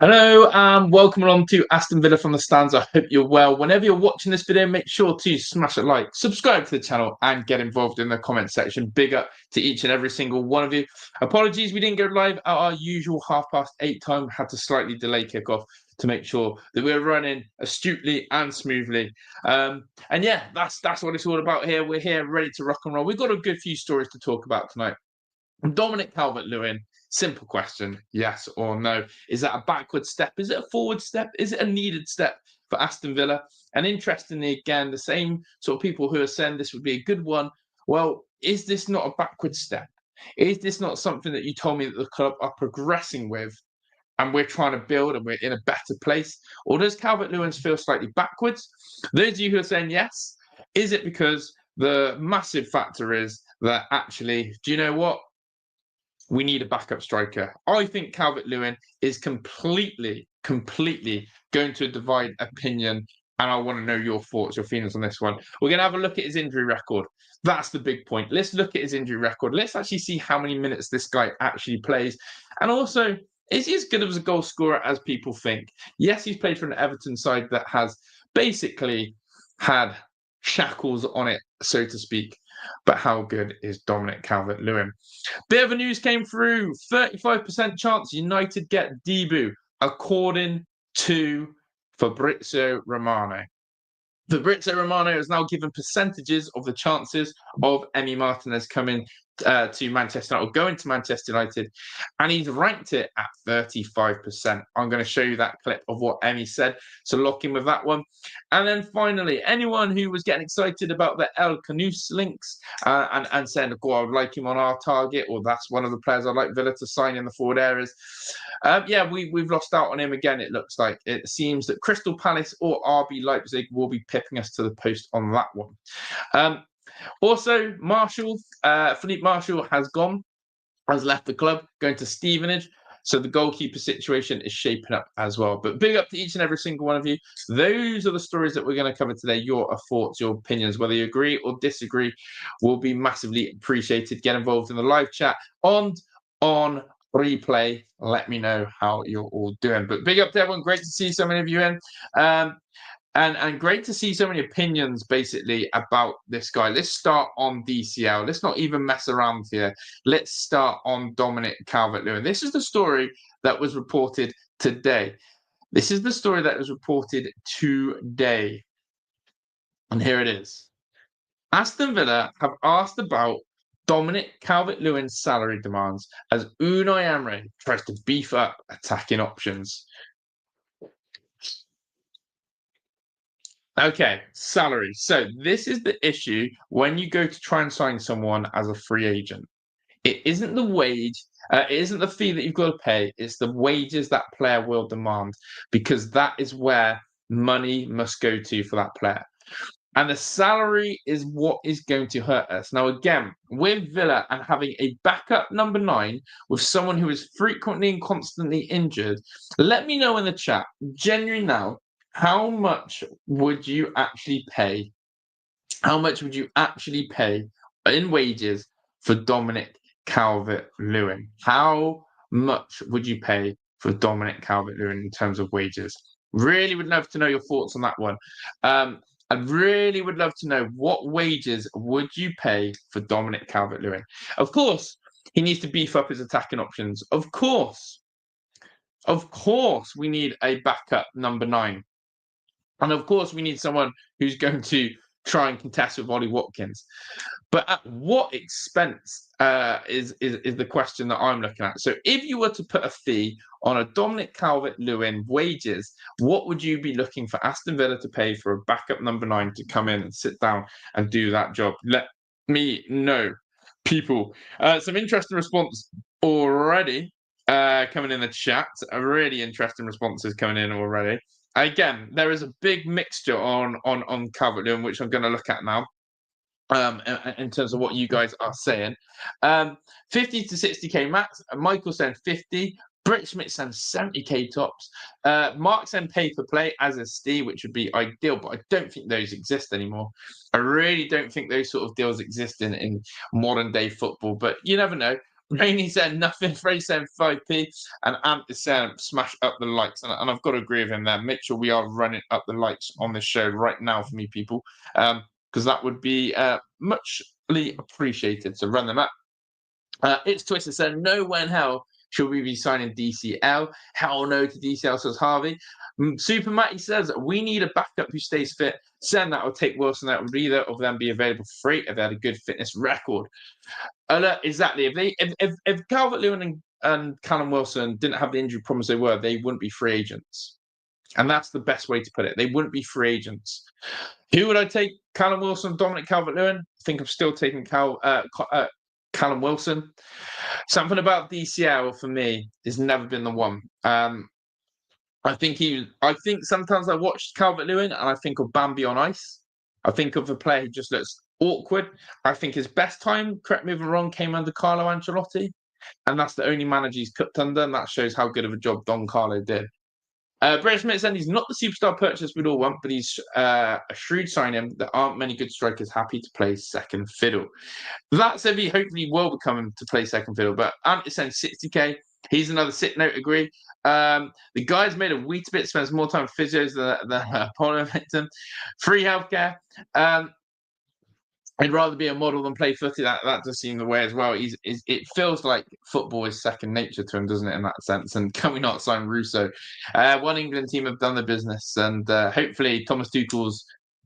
Hello and welcome along to Aston Villa from the stands. I hope you're well. Whenever you're watching this video, make sure to smash a like, subscribe to the channel and get involved in the comment section. Big up to each and every single one of you. Apologies, we didn't go live at our usual 8:30 time. Had to slightly delay kickoff to make sure that we're running astutely and smoothly. And yeah, that's what it's all about here. We're here ready to rock and roll. We've got a good few stories to talk about tonight. Dominic Calvert-Lewin, simple question, yes or no. Is that a backward step? Is it a forward step? Is it a needed step for Aston Villa? And interestingly, again, the same sort of people who are saying this would be a good one. Well, is this not a backward step? Is this not something that you told me that the club are progressing with and we're trying to build and we're in a better place? Or does Calvert-Lewin feel slightly backwards? Those of you who are saying yes, is it because the massive factor is that actually, do you know what? We need a backup striker. I think Calvert-Lewin is completely going to divide opinion, and I want to know your thoughts, your feelings on this one. We're going to have a look at his injury record. That's the big point. Let's look at his injury record. Let's actually see how many minutes this guy actually plays. And also, is he as good of a goal scorer as people think? Yes, he's played for an Everton side that has basically had shackles on it, so to speak. But how good is Dominic Calvert-Lewin? Bit of a news came through. 35% chance United get DIBU, according to Fabrizio Romano. Fabrizio Romano has now given percentages of the chances of Emi Martinez coming to Manchester United or going to Manchester United, and he's ranked it at 35%. I'm going to show you that clip of what Emi said, so lock in with that one. And then finally, anyone who was getting excited about the El Khannouss links and saying, "Oh, I would like him on our target," or "That's one of the players I'd like Villa to sign in the forward areas." Yeah, we've lost out on him again. It looks like it seems that Crystal Palace or RB Leipzig will be pipping us to the post on that one. Also, Philippe Marshall has left the club, going to Stevenage. So the goalkeeper situation is shaping up as well. But big up to each and every single one of you. Those are the stories that we're going to cover today. Your thoughts, your opinions, whether you agree or disagree, will be massively appreciated. Get involved in the live chat on replay. Let me know how you're all doing. But big up to everyone. Great to see so many of you in. And great to see so many opinions basically about this guy. Let's start on DCL. Let's not even mess around here. Let's start on Dominic Calvert-Lewin. This is the story that was reported today. This is the story that was reported today. And here it is. Aston Villa have asked about Dominic Calvert-Lewin's salary demands as Unai Emery tries to beef up attacking options. Okay, salary. So this is the issue when you go to try and sign someone as a free agent. It isn't the wage, it isn't the fee that you've got to pay, it's the wages that player will demand, because that is where money must go to for that player. And the salary is what is going to hurt us. Now, again, with Villa and having a backup number 9 with someone who is frequently and constantly injured, let me know in the chat, genuinely now, how much would you actually pay? How much would you actually pay in wages for Dominic Calvert-Lewin? How much would you pay for Dominic Calvert-Lewin in terms of wages? Really would love to know your thoughts on that one. I really would love to know what wages would you pay for Dominic Calvert-Lewin? Of course, he needs to beef up his attacking options. Of course, we need a backup number 9. And of course, we need someone who's going to try and contest with Ollie Watkins. But at what expense is the question that I'm looking at? So if you were to put a fee on a Dominic Calvert-Lewin wages, what would you be looking for Aston Villa to pay for a backup number 9 to come in and sit down and do that job? Let me know, people. Some interesting response already coming in the chat. A really interesting responses coming in already. Again, there is a big mixture on Calvert-Lewin, which I'm going to look at now. In terms of what you guys are saying, 50 to 60k max. Michael saying 50. Britt Schmidt saying 70k tops. Mark saying pay for play as a Steve, which would be ideal, but I don't think those exist anymore. I really don't think those sort of deals exist in modern day football, but you never know. Rainey said nothing. Frey saying 5p. And Ant is saying smash up the likes. And I've got to agree with him there. Mitchell, we are running up the likes on this show right now for me, people. Because that would be muchly appreciated. So run them up. It's Twister said, no way in hell should we be signing DCL. Hell no to DCL, says Harvey. Super Matty says, we need a backup who stays fit. Send that will take Wilson out. Would either of them be available for free if they had a good fitness record? Exactly. If Calvert-Lewin and Callum Wilson didn't have the injury problems they wouldn't be free agents. And that's the best way to put it. They wouldn't be free agents. Who would I take? Callum Wilson, Dominic Calvert-Lewin? I think I'm still taking Callum Wilson. Something about DCL for me has never been the one. I think sometimes I watch Calvert-Lewin and I think of Bambi on ice. I think of a player who just looks awkward. I think his best time, correct me if I'm wrong, came under Carlo Ancelotti. And that's the only manager he's cooked under. And that shows how good of a job Don Carlo did. Brett Smith said he's not the superstar purchase we'd all want, but he's a shrewd signing. There aren't many good strikers happy to play second fiddle. That said, he hopefully will become to play second fiddle. But Ant is saying 60k. He's another sick note, agree. The guy's made a wheat bit, spends more time with physios than a porno victim. Free healthcare. I'd rather be a model than play footy. That does seem the way as well. It feels like football is second nature to him, doesn't it, in that sense? And can we not sign Russo? One England team have done the business, and hopefully Thomas Tuchel's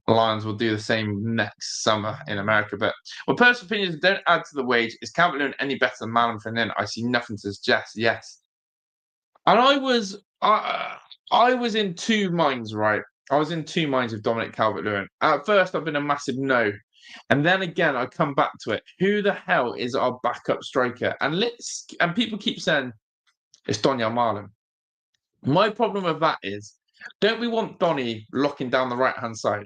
Lions will do the same next summer in America. But personal opinions don't add to the wage. Is Calvert-Lewin any better than Malin for in? I see nothing to suggest. Yes, and I was in two minds, right? I was in two minds of Dominic Calvert-Lewin. At first, I've been a massive no. And then again, I come back to it. Who the hell is our backup striker? And people keep saying it's Donyell Marlin. My problem with that is, don't we want Donny locking down the right-hand side?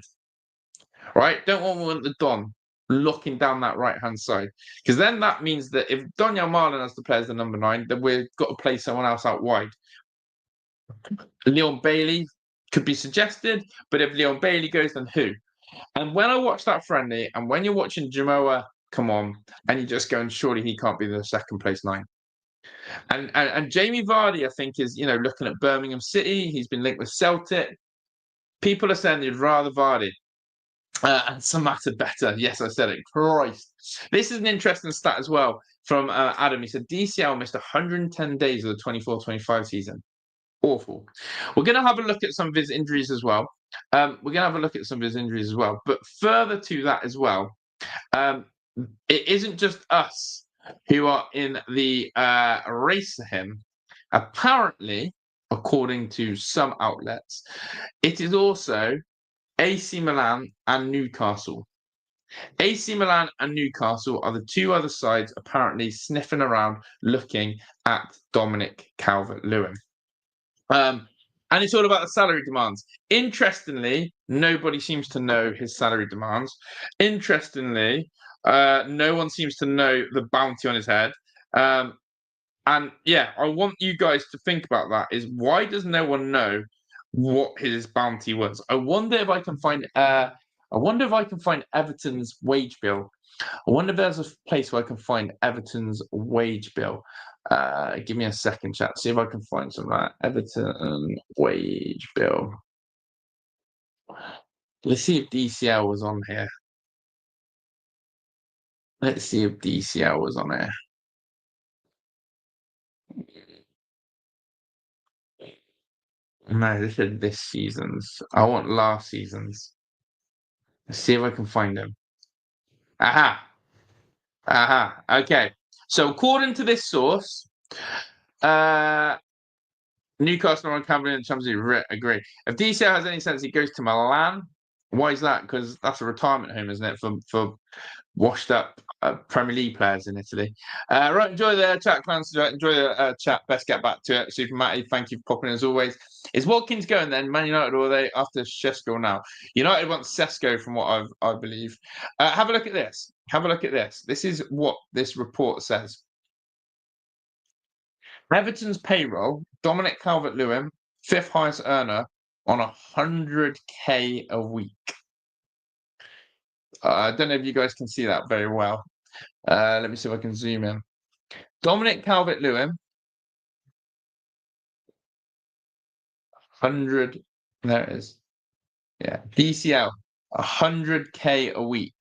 Right? Don't we want the Don locking down that right-hand side? Because then that means that if Donyell Marlin has to play as the number 9, then we've got to play someone else out wide. Leon Bailey could be suggested, but if Leon Bailey goes, then who? And when I watch that friendly, and when you're watching Jamoa come on, and you're just going, surely he can't be the second place 9. And Jamie Vardy, I think, is looking at Birmingham City. He's been linked with Celtic. People are saying they'd rather Vardy. And Samatta better. Yes, I said it. Christ. This is an interesting stat as well from Adam. He said DCL missed 110 days of the 24-25 season. Awful. We're going to have a look at some of his injuries as well. But further to that as well, it isn't just us who are in the race for him. Apparently, according to some outlets, it is also AC Milan and Newcastle. AC Milan and Newcastle are the two other sides apparently sniffing around looking at Dominic Calvert-Lewin. And it's all about the salary demands. Interestingly, nobody seems to know his salary demands. Interestingly, no one seems to know the bounty on his head. And yeah, I want you guys to think about that. Is why does no one know what his bounty was? I wonder if I can find. Everton's wage bill. I wonder if there's a place where I can find Everton's wage bill. Give me a second, chat. See if I can find some of that Everton wage bill. Let's see if DCL was on here. No, this is this season's. I want last season's. Let's see if I can find him. Aha. Okay. So according to this source, Newcastle and Cameron in terms of agree. If DCL has any sense, he goes to Milan. Why is that? Because that's a retirement home, isn't it, for washed up Premier League players in Italy. Right, enjoy the chat, clans. Enjoy the chat. Best get back to it. Super Matty, thank you for popping in as always. Is Watkins going then? Man United, or are they after Šeško now? United wants Sesko, from what I believe. Have a look at this. This is what this report says. Everton's payroll, Dominic Calvert-Lewin, 5th highest earner on 100k a week. I don't know if you guys can see that very well. Let me see if I can zoom in. Dominic Calvert-Lewin, 100. There it is. Yeah. DCL, 100K a week.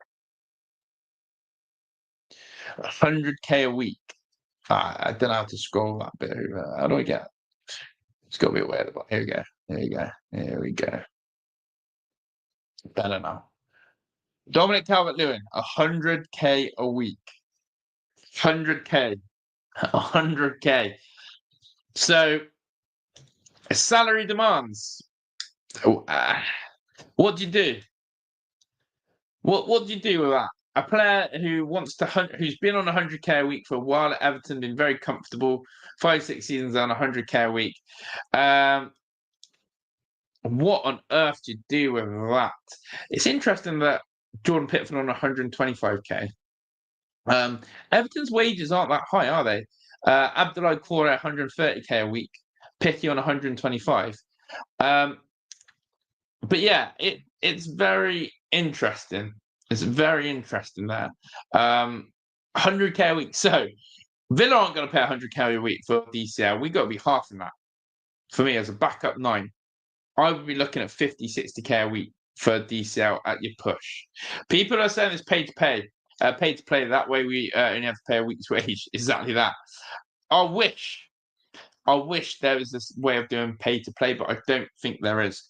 100K a week. I don't know how to scroll that bit over. How do I get? It's got to be a way at the bottom. Here we go. Here we go. Here we go. Better now. Dominic Calvert-Lewin, 100K a week. 100K. 100K. So, salary demands. What do you do? What do you do with that? A player who who's been on 100K a week for a while at Everton, been very comfortable, 5-6 seasons on 100K a week. What on earth do you do with that? It's interesting that Jordan Pickford on 125K. Everton's wages aren't that high, are they? Abdoulaye Kouare 130K a week, Picky on 125. But yeah, it's very interesting. It's very interesting there. 100K a week. So Villa aren't going to pay 100K a week for DCL. We've got to be half in that. For me, as a backup 9, I would be looking at 50, 60K a week for DCL at your push. People are saying it's pay to play. That way we only have to pay a week's wage. Exactly that. I wish there was this way of doing pay to play, but I don't think there is.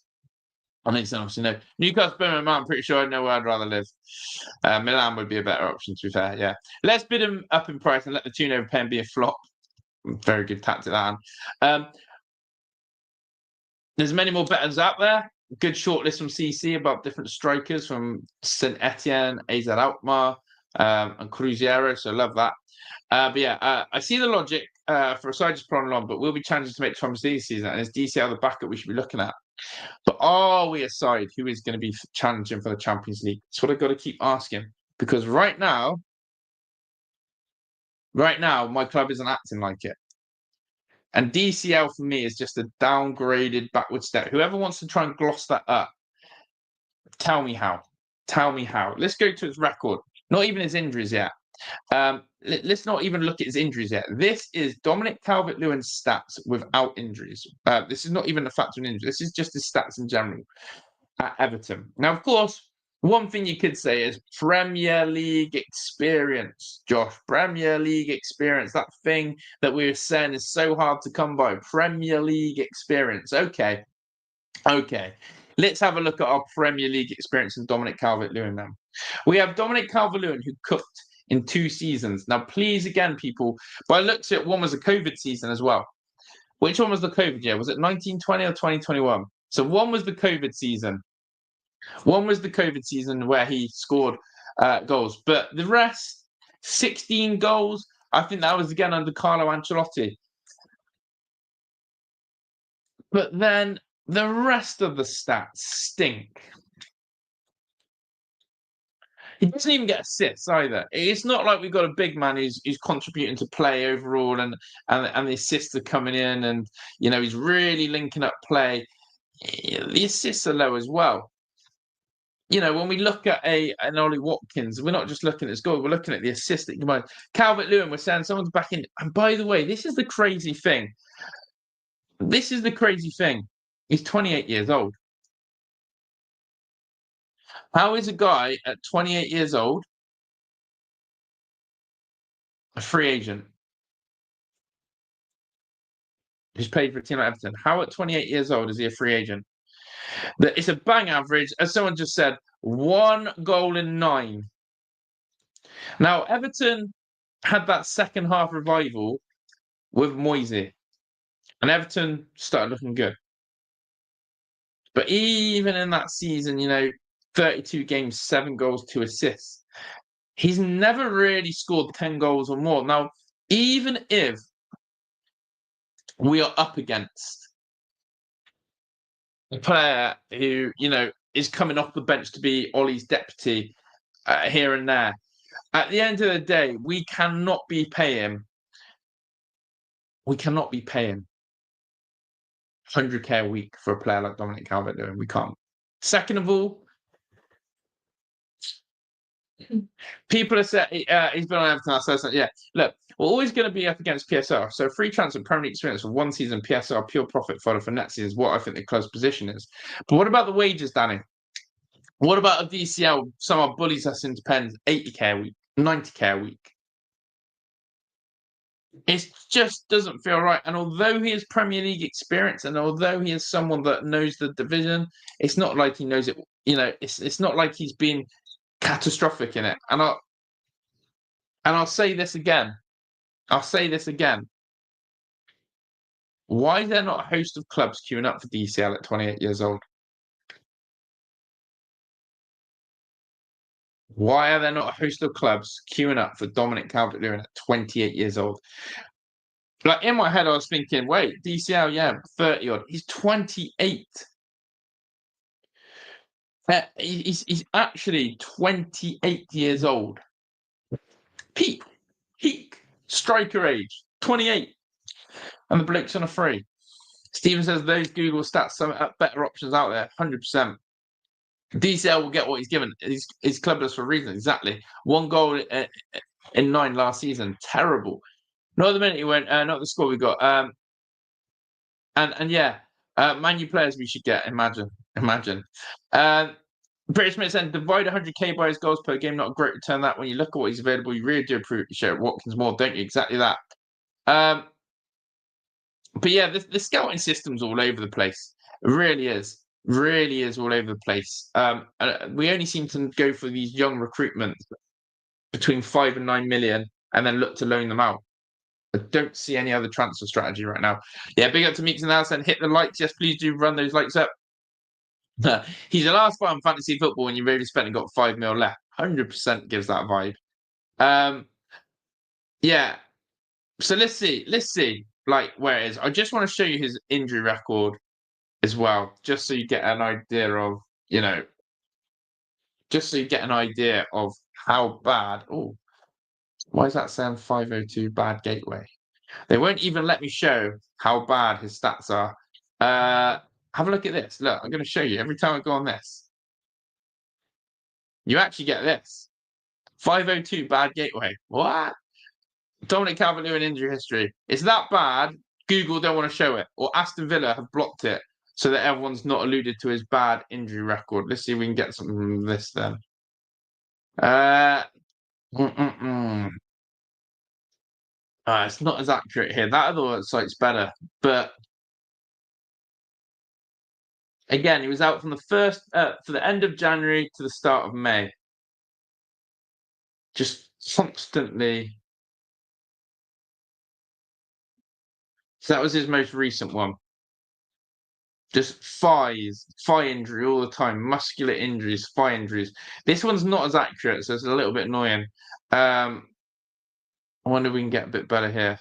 I think it's obviously no. Newcastle, Birmingham, I'm pretty sure I know where I'd rather live. Milan would be a better option, to be fair. Yeah, let's bid them up in price and let the tune overpay be a flop. Very good tactic, that. There's many more betters out there. Good shortlist from CC about different strikers from St Etienne, AZ Alkmaar, and Cruzeiro. So love that. But yeah, I see the logic for a side just put on, but we'll be challenging to make Champions League season, and it's DCL the backup we should be looking at. But are we a side who is going to be challenging for the Champions League? That's what I've got to keep asking, because right now, my club isn't acting like it. And DCL for me is just a downgraded backward step. Whoever wants to try and gloss that up, tell me how. Tell me how. Let's go to his record. Not even his injuries yet. Let's not even look at his injuries yet. This is Dominic Calvert-Lewin's stats without injuries. This is not even a factor in injuries. This is just his stats in general at Everton. Now, of course, one thing you could say is Premier League experience, Josh. Premier League experience. That thing that we were saying is so hard to come by. Premier League experience. Okay. Let's have a look at our Premier League experience in Dominic Calvert-Lewin now. We have Dominic Calvert-Lewin, who cooked in 2 seasons. Now, please, again, people, by looks at one was a COVID season as well. Which one was the COVID year? Was it 1920 or 2021? So one was the COVID season. One was the COVID season where he scored goals. But the rest, 16 goals, I think that was again under Carlo Ancelotti. But then the rest of the stats stink. He doesn't even get assists either. It's not like we've got a big man who's contributing to play overall, and the assists are coming in, and he's really linking up play. The assists are low as well. When we look at an Ollie Watkins, we're not just looking at his goal, we're looking at the assist that you might. Calvert-Lewin, we're saying someone's back in. And by the way, this is the crazy thing. He's 28 years old. How is a guy at 28 years old a free agent who's paid for a team like Everton? How at 28 years old is he a free agent? It's a bang average, as someone just said, 1 goal in 9. Now, Everton had that second half revival with Moisey, and Everton started looking good. But even in that season, 32 games, 7 goals, 2 assists. He's never really scored 10 goals or more. Now, even if we are up against a player who, is coming off the bench to be Ollie's deputy here and there, at the end of the day, we cannot be paying 100K a week for a player like Dominic Calvert-Lewin. We can't. Second of all, People are saying he's been on Everton. So yeah, look, we're always going to be up against PSR. So free transfer, Premier League experience for one season, PSR, pure profit fodder for next season is what I think the club's position is. But what about the wages, Danny? What about a DCL? Someone bullies us into pens, 80k a week, 90k a week. It just doesn't feel right. And although he has Premier League experience, and although he is someone that knows the division, it's not like he knows it. It's not like he's been catastrophic in it. And I'll say this again. I'll say this again. Why is there not a host of clubs queuing up for DCL at 28 years old? Why are there not a host of clubs queuing up for Dominic Calvert-Lewin at 28 years old? Like in my head, I was thinking, wait, DCL, yeah, 30 odd. He's 28. He's actually 28 years old. Peak striker age, 28. And the bloke's on a free. Steven says those Google stats, some better options out there, 100%. DCL will get what he's given. He's clubless for a reason, exactly. 1 goal in 9 last season, terrible. Not the minute he went, not the score we got. And yeah, Man U players we should get, imagine. British Smith said, divide 100k by his goals per game, not a great return that. When you look at what he's available, you really do appreciate Watkins more, don't you? Exactly that. But yeah, the scouting system's all over the place. It really is. Really is all over the place. We only seem to go for these young recruitments between 5 and 9 million and then look to loan them out. I don't see any other transfer strategy right now. Yeah, big up to Meeks and Alison. Hit the likes. Yes, please do run those likes up. He's the last part in fantasy football when you really spent and got 5 mil left. 100% gives that vibe. Yeah. So let's see like where it is. I just want to show you his injury record as well, just so you get an idea of, just so you get an idea of how bad. Oh, why is that saying 502 bad gateway? They won't even let me show how bad his stats are. Have a look at this. Look, I'm going to show you every time I go on this. You actually get this. 502 bad gateway. What? Dominic Calvert-Lewin injury history. It's that bad. Google don't want to show it, or Aston Villa have blocked it so that everyone's not alluded to his bad injury record. Let's see if we can get something from this then. It's not as accurate here. That other site's better, but again, he was out from the to the end of January to the start of May. Just constantly. So that was his most recent one. Just thigh injury all the time, muscular injuries, thigh injuries. This one's not as accurate, so it's a little bit annoying. I wonder if we can get a bit better here.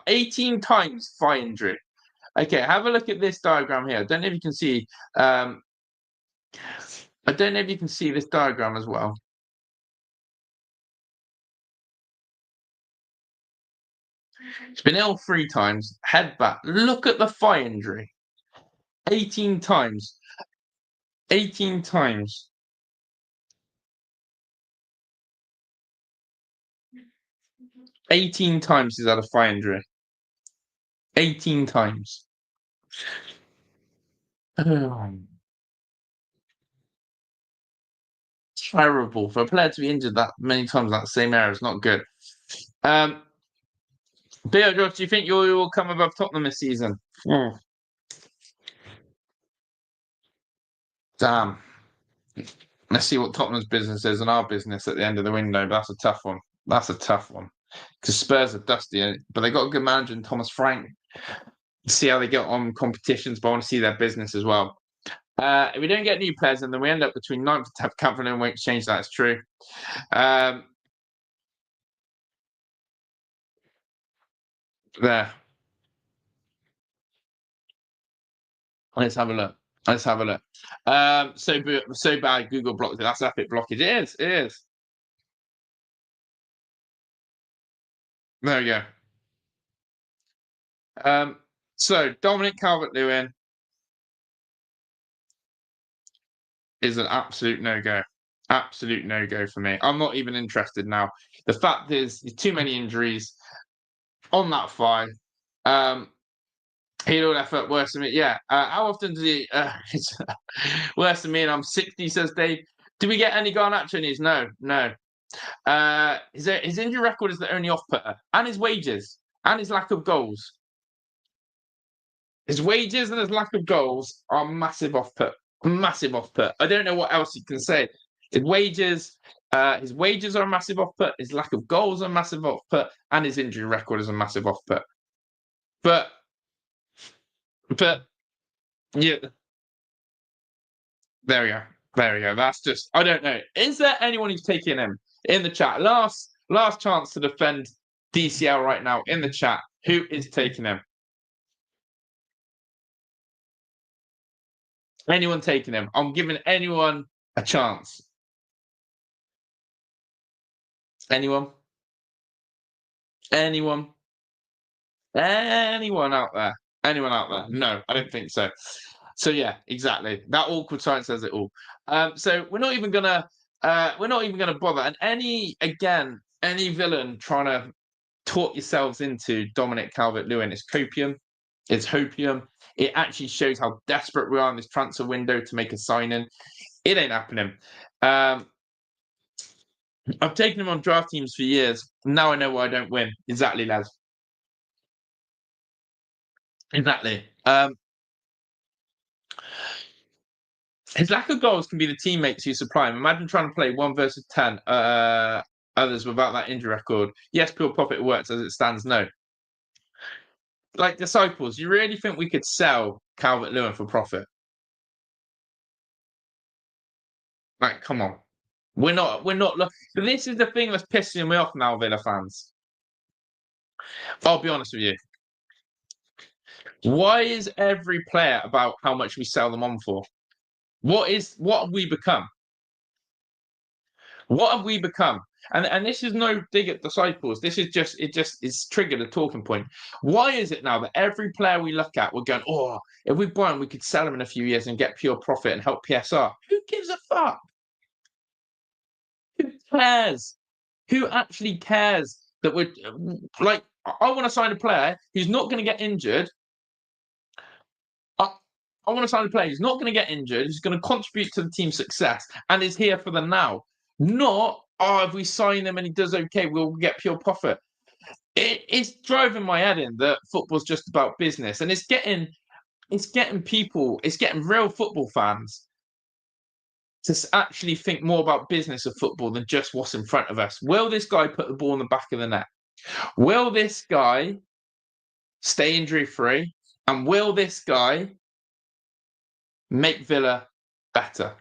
18 times thigh injury. Okay, have a look at this diagram here. I don't know if you can see. I don't know if you can see this diagram as well. He's been ill 3 times. Head back. Look at the thigh injury. 18 times. 18 times. 18 times he's had a thigh injury. 18 times. Terrible. For a player to be injured that many times in that same area is not good. Bill, George, do you think you will come above Tottenham this season? Damn. Let's see what Tottenham's business is and our business at the end of the window. But that's a tough one. That's a tough one. Because Spurs are dusty, but they got a good manager in Thomas Frank. See how they get on competitions, but I want to see their business as well. If we don't get new players, and then we end up between 9th and 10th. Confident won't change that. It's true. There. Let's have a look. So bad. Google blocked it. That's epic blockage. It is. It is. There we go. So Dominic Calvert-Lewin is an absolute no-go. Absolute no-go for me. I'm not even interested now. The fact is, there's too many injuries on that five. He don't effort worse than me. Yeah. How often does he? It's worse than me, and I'm 60. Says Dave. Do we get any Garnacho news? No, no. His injury record is the only off-putter, and his wages, and his lack of goals. His wages and his lack of goals are massive off-put. Massive off-put. I don't know what else you can say. His wages are a massive off-put. His lack of goals are a massive off-put, and his injury record is a massive off-put. But yeah, there we go. There we go. That's just, I don't know. Is there anyone who's taking him in the chat? Last chance to defend DCL right now in the chat. Who is taking him? Anyone taking him? I'm giving anyone a chance. Anyone? Anyone? Anyone out there? Anyone out there? No, I don't think so. So yeah, exactly. That awkward sign says it all. So we're not even gonna bother. And any villain trying to talk yourselves into Dominic Calvert-Lewin is copium. It's hopium. It actually shows how desperate we are in this transfer window to make a signing. It ain't happening. I've taken him on draft teams for years. Now I know why I don't win. Exactly, lads. Exactly. His lack of goals can be the teammates who supply him. Imagine trying to play 1 versus 10 others without that injury record. Yes, pure profit works as it stands. No. Like Disciples, you really think we could sell Calvert-Lewin for profit? Like, come on. We're not. This is the thing that's pissing me off now, Villa fans. I'll be honest with you. Why is every player about how much we sell them on for? What have we become? What have we become? And this is no dig at Disciples. This is it's triggered a talking point. Why is it now that every player we look at, we're going, oh, if we buy him, we could sell him in a few years and get pure profit and help PSR? Who gives a fuck? Who cares? Who actually cares that we're like? I want to sign a player who's not going to get injured. I want to sign a player who's not going to get injured, who's going to contribute to the team's success, and is here for the now. Not, oh, if we sign him and he does okay, we'll get pure profit. It's driving my head in that football's just about business, and it's getting real football fans to actually think more about business of football than just what's in front of us. Will this guy put the ball in the back of the net? Will this guy stay injury-free? And will this guy make Villa better?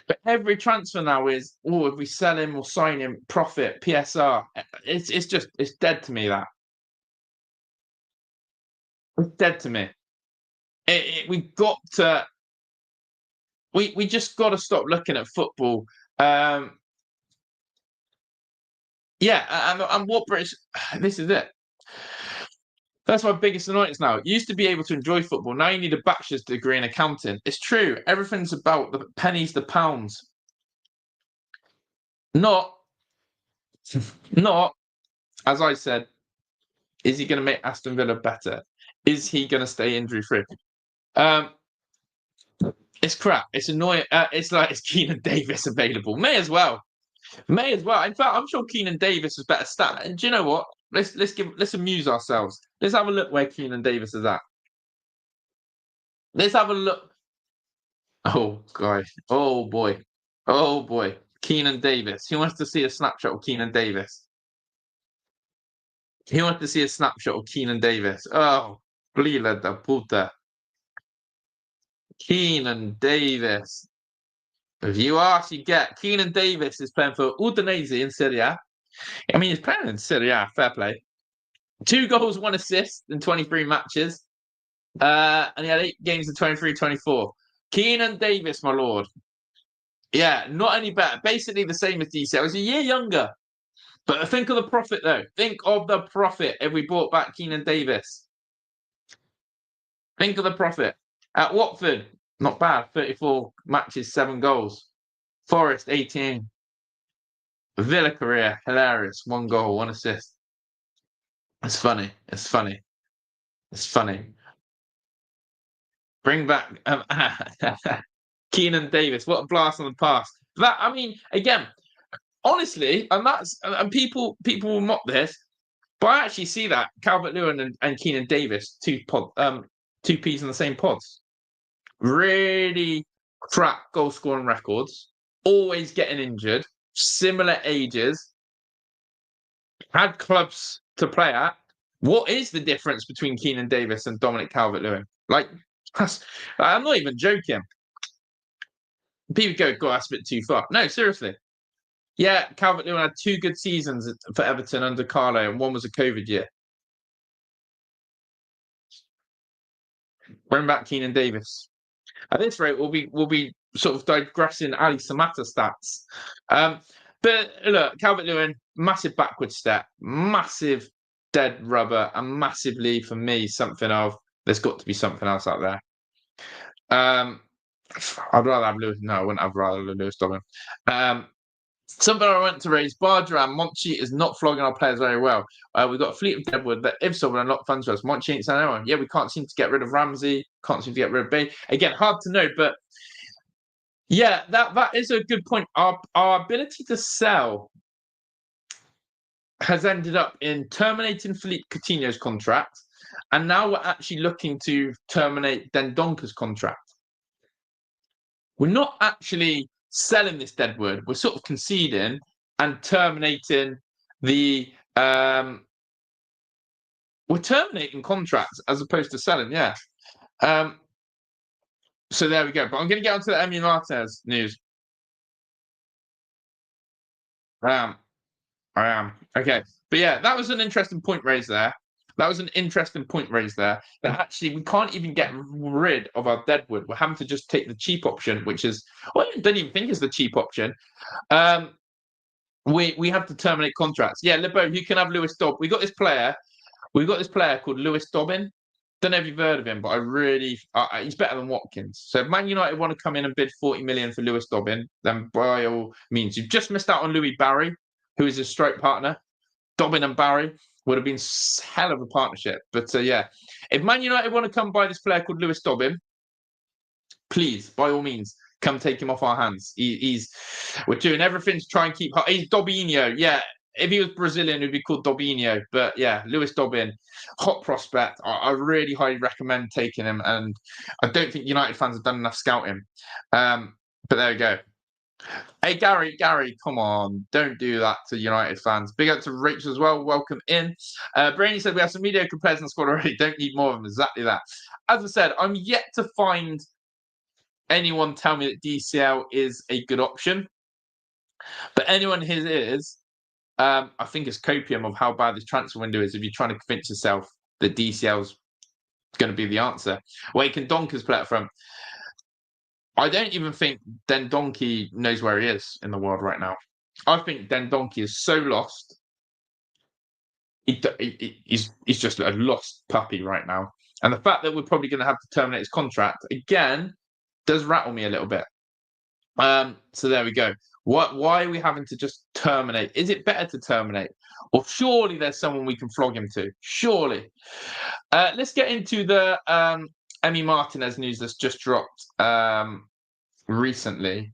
But every transfer now is, oh, if we sell him or sign him, profit, PSR. It's dead to me, that. It's dead to me. We've got to... We just got to stop looking at football. Yeah, and what British... This is it. That's my biggest annoyance now. You used to be able to enjoy football. Now you need a bachelor's degree in accounting. It's true. Everything's about the pennies, the pounds. Not, as I said, is he going to make Aston Villa better? Is he going to stay injury-free? It's crap. It's annoying. It's like, is Keenan Davis available? May as well. In fact, I'm sure Keenan Davis is better stat. And do you know what? Let's amuse ourselves. Let's have a look where Keenan Davis is at. Let's have a look. Oh, God. Oh, boy. Oh, boy. Keenan Davis. He wants to see a snapshot of Keenan Davis. He wants to see a snapshot of Keenan Davis. Oh, Bilal El Khannouss. Keenan Davis. If you ask, you get. Keenan Davis is playing for Udinese in Serie A. I mean, he's playing in Serie A. Fair play. 2 goals, 1 assist in 23 matches. And he had 8 games in 23-24. Keenan Davis, my lord. Yeah, not any better. Basically the same as DCL. He's a year younger. But think of the profit, though. Think of the profit if we brought back Keenan Davis. Think of the profit. At Watford, Not bad. 34 matches, 7 goals. Forest, 18. Villa career, hilarious. 1 goal, 1 assist. It's funny. It's funny. It's funny. Bring back Keenan Davis. What a blast from the past. That, I mean, again, honestly, and people will mock this, but I actually see that Calvert-Lewin and Keenan Davis, two peas in the same pods. Really crap goal scoring records, always getting injured, similar ages, had clubs to play at. What is the difference between Keenan Davis and Dominic Calvert-Lewin? Like, I'm not even joking. People go, God, that's a bit too far. No, seriously. Yeah, Calvert-Lewin had 2 good seasons for Everton under Carlo, and 1 was a COVID year. Bring back Keenan Davis. At this rate, we'll be sort of digressing Ali Samata stats. But look, Calvert-Lewin, massive backward step, massive dead rubber, and massively, for me, something of, there's got to be something else out there. I'd rather have Lewis. No, I wouldn't have rather Lewis Dobbin. Something I want to raise. Bargeron, Monchi is not flogging our players very well. We've got a fleet of Deadwood that if so will unlock funds for us. Monchi ain't saying anyone. Yeah, we can't seem to get rid of Ramsey. Can't seem to get rid of Bay. Again, hard to know, but yeah, that is a good point. Our ability to sell has ended up in terminating Philippe Coutinho's contract, and now we're actually looking to terminate Dendonker's contract. We're not actually selling this Deadwood. We're sort of conceding and terminating the we're terminating contracts as opposed to selling, yeah. So there we go. But I'm going to get onto the Emi Martinez news. I am. Okay. But yeah, that was an interesting point raised there. That actually we can't even get rid of our Deadwood. We're having to just take the cheap option, which is, well, I don't even think it's the cheap option. We have to terminate contracts. Yeah, Libo, you can have Lewis Dobbin. We've got this player called Lewis Dobbin. Don't know if you've heard of him, but he's better than Watkins. So if Man United want to come in and bid 40 million for Lewis Dobbin, then by all means, you've just missed out on Louis Barry, who is his stroke partner. Dobbin and Barry would have been hell of a partnership. But yeah, if Man United want to come buy this player called Lewis Dobbin, please, by all means, come take him off our hands. We're doing everything to try and keep. He's Dobinho, yeah. If he was Brazilian, he'd be called Dobinho. But yeah, Lewis Dobbin, hot prospect. I really highly recommend taking him. And I don't think United fans have done enough scouting. But there we go. Hey, Gary, come on. Don't do that to United fans. Big up to Rachel as well. Welcome in. Brainy said we have some mediocre players in the squad already. Don't need more of them. Exactly that. As I said, I'm yet to find anyone tell me that DCL is a good option. But anyone here is, I think it's copium of how bad this transfer window is if you're trying to convince yourself that DCL's going to be the answer. Where can Donkers play it from? I don't even think Dendoncker knows where he is in the world right now. I think Dendoncker is so lost. He's just a lost puppy right now. And the fact that we're probably going to have to terminate his contract, again, does rattle me a little bit. So there we go. Why are we having to just terminate? Is it better to terminate? Or surely there's someone we can flog him to? Surely. Let's get into the Emi Martinez news that's just dropped recently.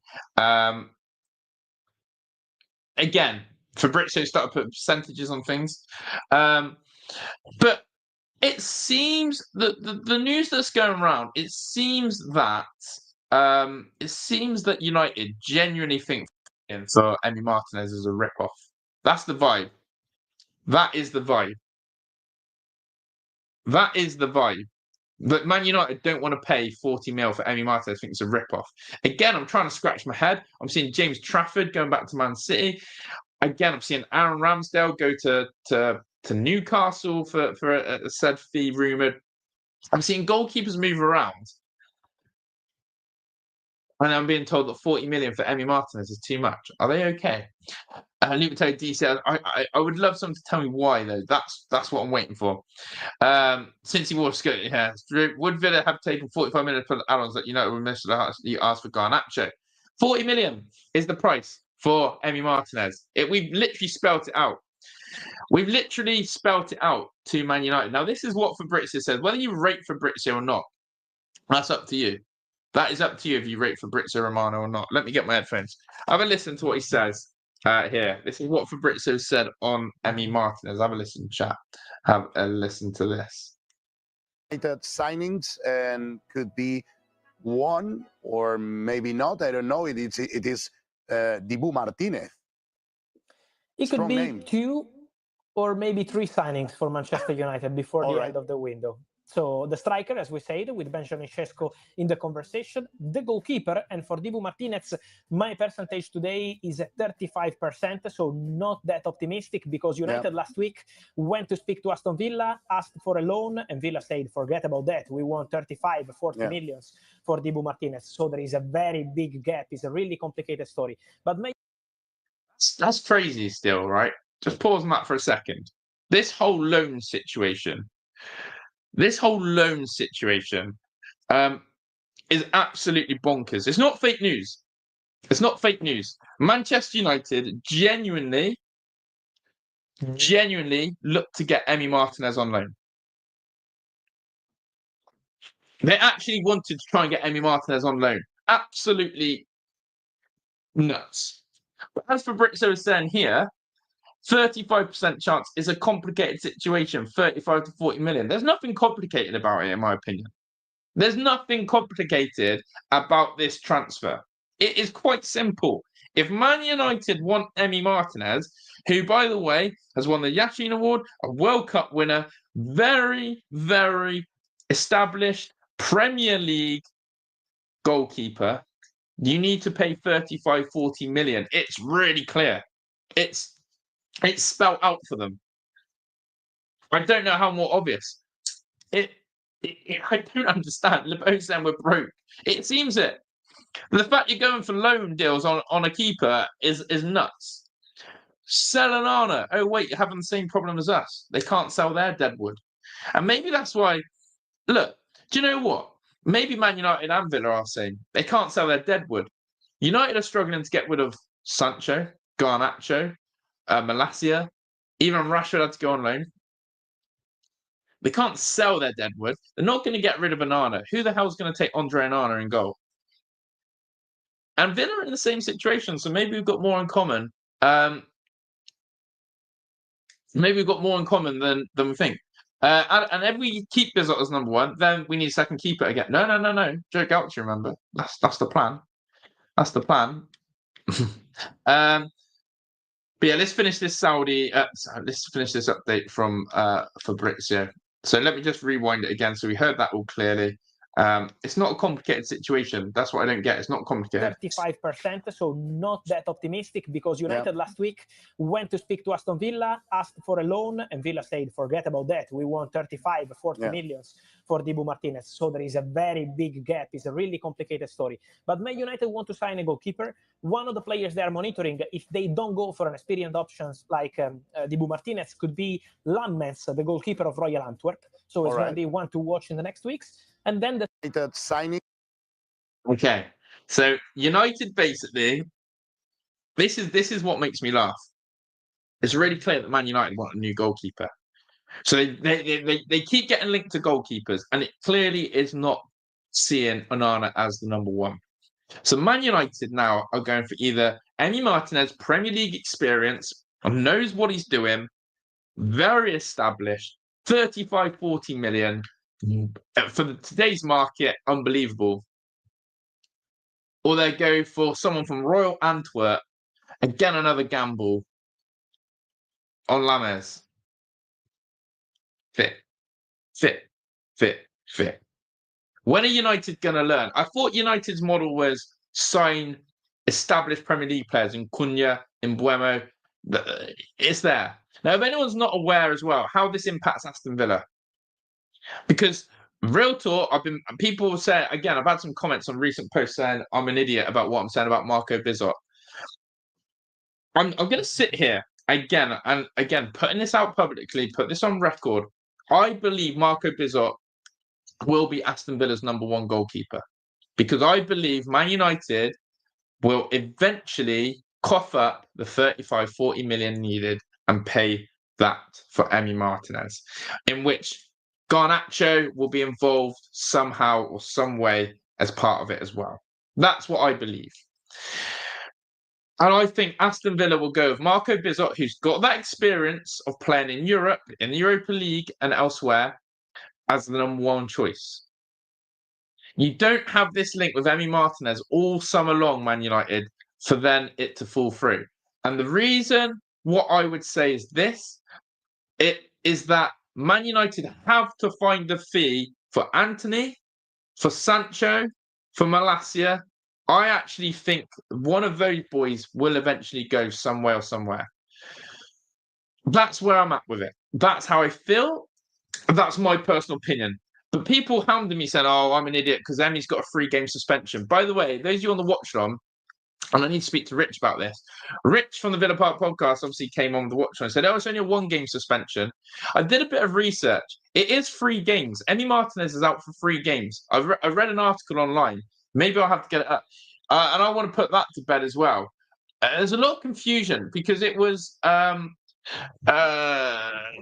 Again, Fabrizio started putting percentages on things. But it seems that the news that's going around, it seems that United genuinely think for Emi Martinez is a rip-off. That's the vibe. That is the vibe. But Man United don't want to pay 40 mil for Emi Martinez. I think it's a rip-off. Again, I'm trying to scratch my head. I'm seeing James Trafford going back to Man City. Again, I'm seeing Aaron Ramsdale go to Newcastle for a said fee rumoured. I'm seeing goalkeepers move around. And I'm being told that 40 million for Emi Martinez is too much. Are they okay? Leave it to DC. I would love someone to tell me why, though. That's what I'm waiting for. Since he was good, yeah. Would Villa have taken 45 million for the add-ons that we missed? You asked for Garnacho. 40 million is the price for Emi Martinez. We've literally spelt it out. We've literally spelt it out to Man United. Now, this is what Fabrizio says. Whether you rate Fabrizio or not, that's up to you. That is up to you if you rate Fabrizio Romano or not. Let me get my headphones. Have a listen to what he says here. This is what Fabrizio said on Emi Martinez. Have a listen, chat. Have a listen to this. Signings and could be one or maybe not. I don't know. It is DIBU Martinez. It could Strong be name. 2 or maybe 3 signings for Manchester United before the end of the window. So the striker, as we said, with Benjamin Sesko in the conversation, the goalkeeper, and for DIBU Martinez, my percentage today is at 35%, so not that optimistic, because United last week went to speak to Aston Villa, asked for a loan, and Villa said, forget about that, we want 35, 40 millions for DIBU Martinez. So there is a very big gap. It's a really complicated story. But that's crazy still, right? Just pause on that for a second. This whole loan situation is absolutely bonkers. It's not fake news. It's not fake news. Manchester United genuinely look to get Emi Martinez on loan. They actually wanted to try and get Emi Martinez on loan. Absolutely nuts. But as Fabrizio is saying here, 35% chance is a complicated situation, 35 to 40 million. There's nothing complicated about it, in my opinion. There's nothing complicated about this transfer. It is quite simple. If Man United want Emi Martinez, who, by the way, has won the Yashin Award, a World Cup winner, very, very established Premier League goalkeeper, you need to pay 35, 40 million. It's really clear. It's spelled out for them. I don't know how more obvious. I don't understand. LeBeau saying we're broke. It seems it. The fact you're going for loan deals on a keeper is nuts. Sell Onana. Oh, wait, you're having the same problem as us. They can't sell their deadwood. And maybe that's why... Look, do you know what? Maybe Man United and Villa are saying they can't sell their deadwood. United are struggling to get rid of Sancho, Garnacho, Malacia, even Rashford had to go on loan. They can't sell their deadwood. They're not going to get rid of Onana. Who the hell's going to take Andre Onana in goal? And Villa are in the same situation, so maybe we've got more in common. Maybe we've got more in common than we think. And if we keep Bizot as number 1, then we need a second keeper again. No. Joe Gauchi, remember. That's the plan. That's the plan. But yeah, let's finish this let's finish this update from Fabrizio. So let me just rewind it again. So we heard that all clearly. It's not a complicated situation. That's what I don't get. It's not complicated. 35%, so not that optimistic, because United last week went to speak to Aston Villa, asked for a loan, and Villa said, forget about that. We want 35, 40 millions for DIBU Martinez. So there is a very big gap. It's a really complicated story. But Man United want to sign a goalkeeper. One of the players they are monitoring, if they don't go for an experienced options like DIBU Martinez, could be Lammens, the goalkeeper of Royal Antwerp. So it's going to be one to watch in the next weeks. And then the signing. Okay, so United basically, this is what makes me laugh. It's really clear that Man United want a new goalkeeper. So they keep getting linked to goalkeepers, and it clearly is not seeing Onana as the number 1. So Man United now are going for either Emi Martinez, Premier League experience, knows what he's doing, very established, 35, 40 million. For today's market, unbelievable. Or they go for someone from Royal Antwerp. Again, another gamble on Lammers. Fit. When are United going to learn? I thought United's model was sign established Premier League players in Cunha, in Mbeumo. It's there. Now, if anyone's not aware as well how this impacts Aston Villa, because real talk, people say, again, I've had some comments on recent posts saying I'm an idiot about what I'm saying about Marco Bizot. I'm going to sit here again, and again, putting this out publicly, put this on record. I believe Marco Bizot will be Aston Villa's #1 goalkeeper, because I believe Man United will eventually cough up the 35-40 million needed and pay that for Emi Martinez, in which Garnacho will be involved somehow or some way as part of it as well. That's what I believe. And I think Aston Villa will go with Marco Bizot, who's got that experience of playing in Europe, in the Europa League and elsewhere, as the #1 choice. You don't have this link with Emi Martinez all summer long, Man United, for then it to fall through. And the reason, what I would say is this, it is that Man United have to find a fee for Anthony, for Sancho, for Malacia. I actually think one of those boys will eventually go somewhere. That's where I'm at with it. That's how I feel. That's my personal opinion. But people hounding me saying, oh, I'm an idiot because Emi's got a 3-game suspension. By the way, those of you on the watch on, and I need to speak to Rich about this. Rich from the Villa Park podcast obviously came on the watch on and said, oh, it's only a 1-game suspension. I did a bit of research. It is 3 games. Emi Martinez is out for 3 games. I read an article online. Maybe I'll have to get it up. And I want to put that to bed as well. There's a lot of confusion because it was... let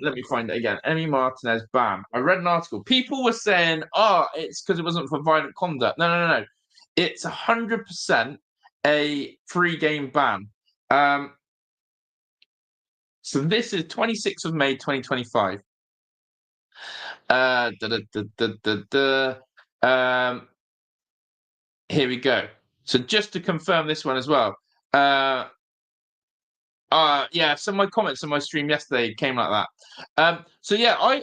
me find it again. Emi Martinez ban. I read an article. People were saying, oh, it's because it wasn't for violent conduct. No. It's 100% a 3-game ban. So this is 26th of May, 2025. Here we go. So just to confirm this one as well. Yeah, so my comments on my stream yesterday came like that. So yeah,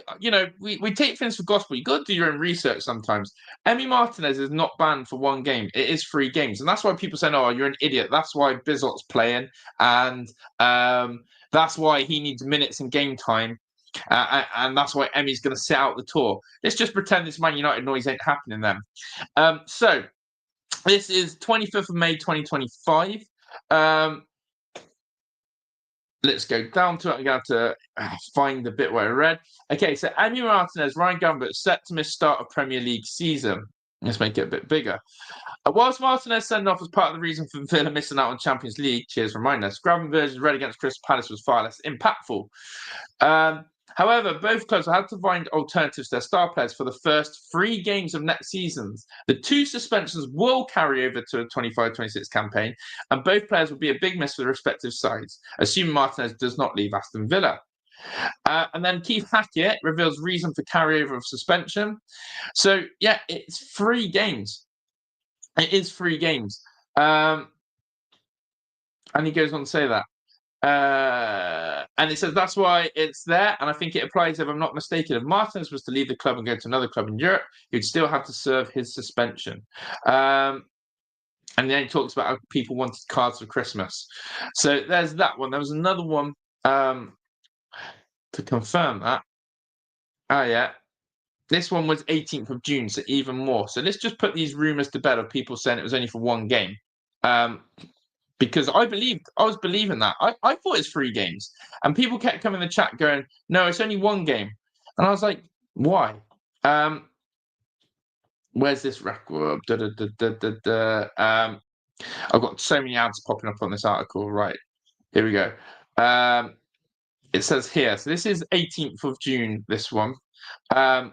we take things for gospel. You got to do your own research sometimes. Emi Martinez is not banned for 1 game. It is 3 games, and that's why people say, "Oh, you're an idiot." That's why Bizot's playing, and that's why he needs minutes in game time, and that's why Emi's going to sit out the tour. Let's just pretend this Man United noise ain't happening then. So this is 25th of May, 2025. Let's go down to it. I'm going to have to find the bit where I read. Okay, so Emi Martinez, Ryan Gambit, set to miss start of Premier League season. Let's make it a bit bigger. Whilst Martinez sent off as part of the reason for Villa missing out on Champions League, cheers remind us, Gravenberch's red against Crystal Palace was far less impactful. However, both clubs had to find alternatives to their star players for the first 3 games of next seasons. The 2 suspensions will carry over to a 25-26 campaign, and both players will be a big miss for the respective sides, assuming Martinez does not leave Aston Villa. And then Keith Hackett reveals reason for carryover of suspension. So, yeah, it's 3 games. It is 3 games. And he goes on to say that. And it says that's why it's there, and I think it applies if I'm not mistaken. If Martinez was to leave the club and go to another club in Europe, he'd still have to serve his suspension. And then he talks about how people wanted cards for Christmas. So there's that one. There was another one to confirm that. Oh, yeah. This one was 18th of June, so even more. So let's just put these rumours to bed of people saying it was only for 1 game. Because I was believing that. I thought it's 3 games. And people kept coming in the chat going, no, it's only 1 game. And I was like, why? Where's this record? I've got so many ads popping up on this article. Right. Here we go. It says here. So this is 18th of June, this one. Here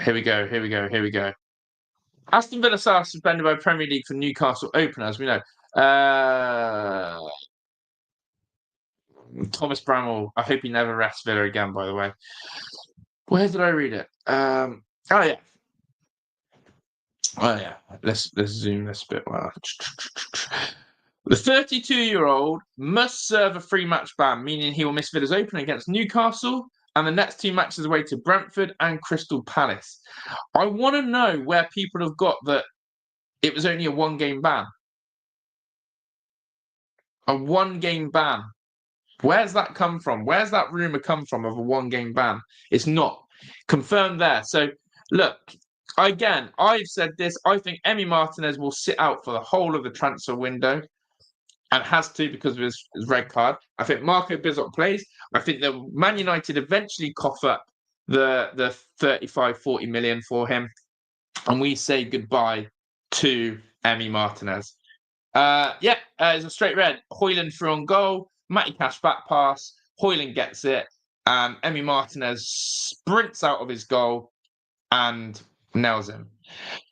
we go. Aston Villa are suspended by Premier League for Newcastle opener, as we know. Thomas Bramall, I hope he never rests Villa again, by the way. Where did I read it? Oh, yeah. Let's zoom this bit. The 32-year-old must serve a 3-match ban, meaning he will miss Villa's opener against Newcastle and the next 2 matches away to Brentford and Crystal Palace. I want to know where people have got that it was only a 1-game ban. A 1-game ban. Where's that come from? Where's that rumour come from of a 1-game ban? It's not. confirmed there. So, look, again, I've said this. I think Emi Martinez will sit out for the whole of the transfer window and has to because of his red card. I think Marco Bizot plays. I think that Man United eventually cough up the 35, 40 million for him. And we say goodbye to Emi Martinez. It's a straight red. Højlund through on goal. Matty Cash back pass. Højlund gets it. Emi Martinez sprints out of his goal and nails him.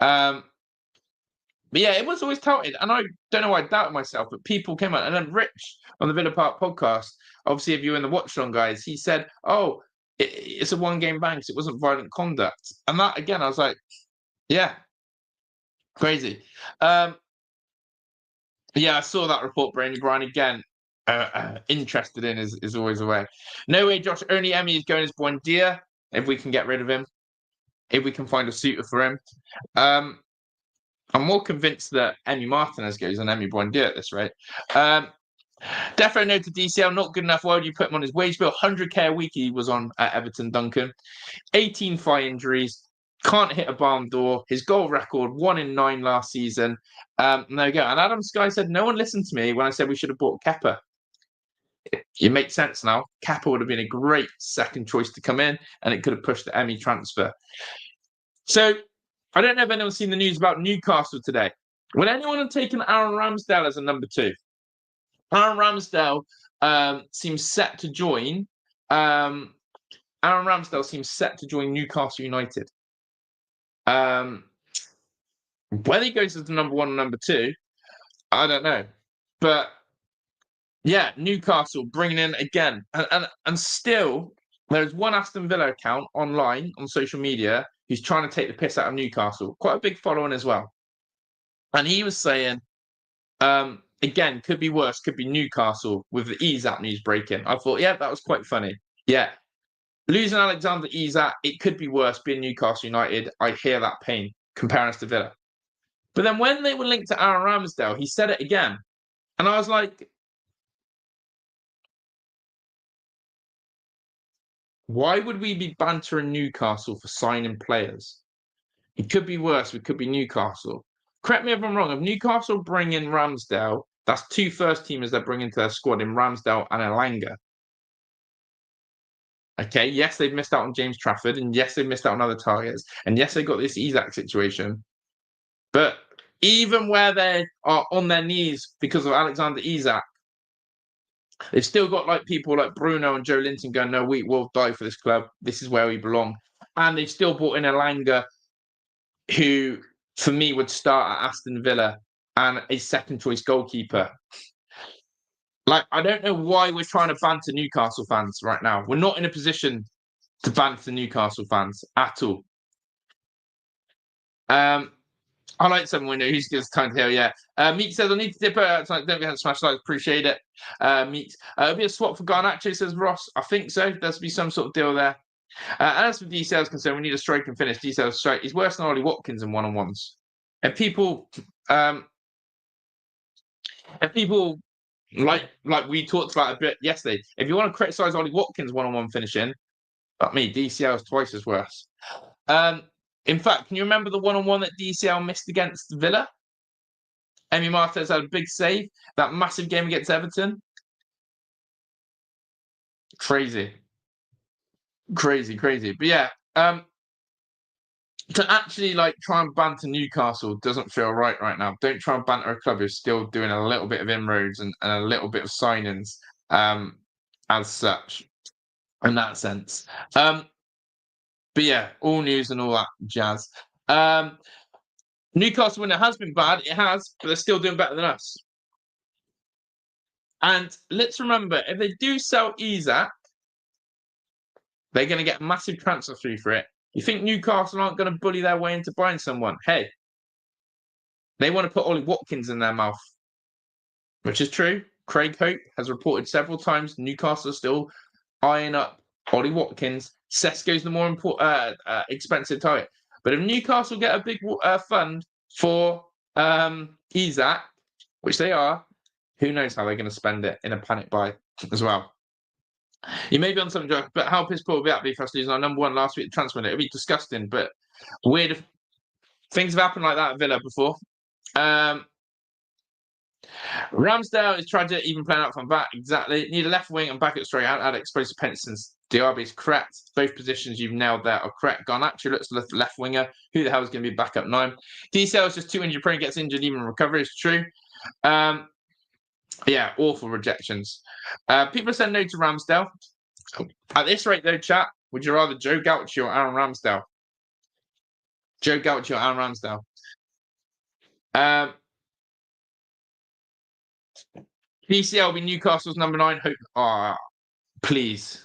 But yeah, it was always touted, and I don't know why I doubted myself, but people came out, and then Rich on the Villa Park podcast, obviously if you're in the watch-along guys, he said, it's a one-game ban because it wasn't violent conduct. And that, again, I was like, yeah, crazy. I saw that report, Brainy Brian, again, interested in is always a way. No way, Josh, only Emi is going as Buendia, if we can get rid of him, if we can find a suitor for him. I'm more convinced that Emi Martinez goes on Emi Buendia at this rate. Defo no to DCL, not good enough. Why would you put him on his wage bill? 100k a week he was on at Everton, Duncan. 18 thigh injuries. Can't hit a barn door. His goal record, 1 in 9 last season. There you go. And Adam Sky said, no one listened to me when I said we should have bought Kepa. It makes sense now. Kepa would have been a great second choice to come in, and it could have pushed the Emi transfer. So, I don't know if anyone's seen the news about Newcastle today. Would anyone have taken Aaron Ramsdale as a number 2? Aaron Ramsdale seems set to join. Aaron Ramsdale seems set to join Newcastle United. Whether he goes as the number 1 or number 2, I don't know. But yeah, Newcastle bringing in again, and still there's one Aston Villa account online on social media who's trying to take the piss out of Newcastle. Quite a big following as well. And he was saying, again, could be worse, could be Newcastle with the Isak news breaking. I thought, yeah, that was quite funny. Yeah. Losing Alexander Isak, it could be worse being Newcastle United. I hear that pain, comparing us to Villa. But then when they were linked to Aaron Ramsdale, he said it again. And I was like, why would we be bantering Newcastle for signing players? It could be worse. It could be Newcastle. Correct me if I'm wrong. If Newcastle bring in Ramsdale, that's 2 first-teamers they're bringing to their squad in Ramsdale and Elanga. Okay, yes, they've missed out on James Trafford, and yes, they've missed out on other targets, and yes, they've got this Isak situation. But even where they are on their knees because of Alexander Isak, they've still got like people like Bruno and Joe Linton going, no, we will die for this club. This is where we belong. And they've still brought in Elanga, who, for me, would start at Aston Villa and a second-choice goalkeeper. Like, I don't know why we're trying to banter Newcastle fans right now. We're not in a position to banter Newcastle fans at all. I like someone window. He's just time to hear, yeah. Meek says, I need to dip out. Don't forget to smash likes. Appreciate it. Meek. It'll be a swap for Garnacho, says Ross. I think so. There's be some sort of deal there. And as for DCL's concerned, we need a strike and finish. DCL's strike. He's worse than Ollie Watkins in one-on-ones. And people, like we talked about a bit yesterday, if you want to criticise Ollie Watkins one-on-one finishing, not me, DCL is twice as worse. In fact, can you remember the one-on-one that DCL missed against Villa? Emi Martinez had a big save. That massive game against Everton. Crazy. But yeah, to actually like try and banter Newcastle doesn't feel right now. Don't try and banter a club who's still doing a little bit of inroads and a little bit of signings as such in that sense. But yeah, all news and all that jazz. Newcastle, when it has been bad, it has, but they're still doing better than us. And let's remember, if they do sell Isak, they're going to get a massive transfer fee for it. You think Newcastle aren't going to bully their way into buying someone? Hey, they want to put Ollie Watkins in their mouth, which is true. Craig Hope has reported several times Newcastle are still eyeing up Ollie Watkins. Sesko's the more expensive target. But if Newcastle get a big fund for Isak, which they are, who knows how they're going to spend it in a panic buy as well. You may be on something, Joe, but how pissed poor would be for us losing our number one last week at transfer window? It'd be disgusting, but weird. Things have happened like that at Villa before. Ramsdale is tragic, even playing out from back. Exactly. Need a left wing and back at straight out. Add exposed pensions. DRB is correct. Both positions you've nailed there are correct. Garnacho looks left winger. Who the hell is going to be back up 9? DCL is just too injured prone, gets injured even in recovery. Is true. Yeah, awful rejections. People have said no to Ramsdale. At this rate, though, chat, would you rather Joe Gaucho or Aaron Ramsdale? Joe Gaucho or Aaron Ramsdale? PCL will be Newcastle's number 9. Hope. Please.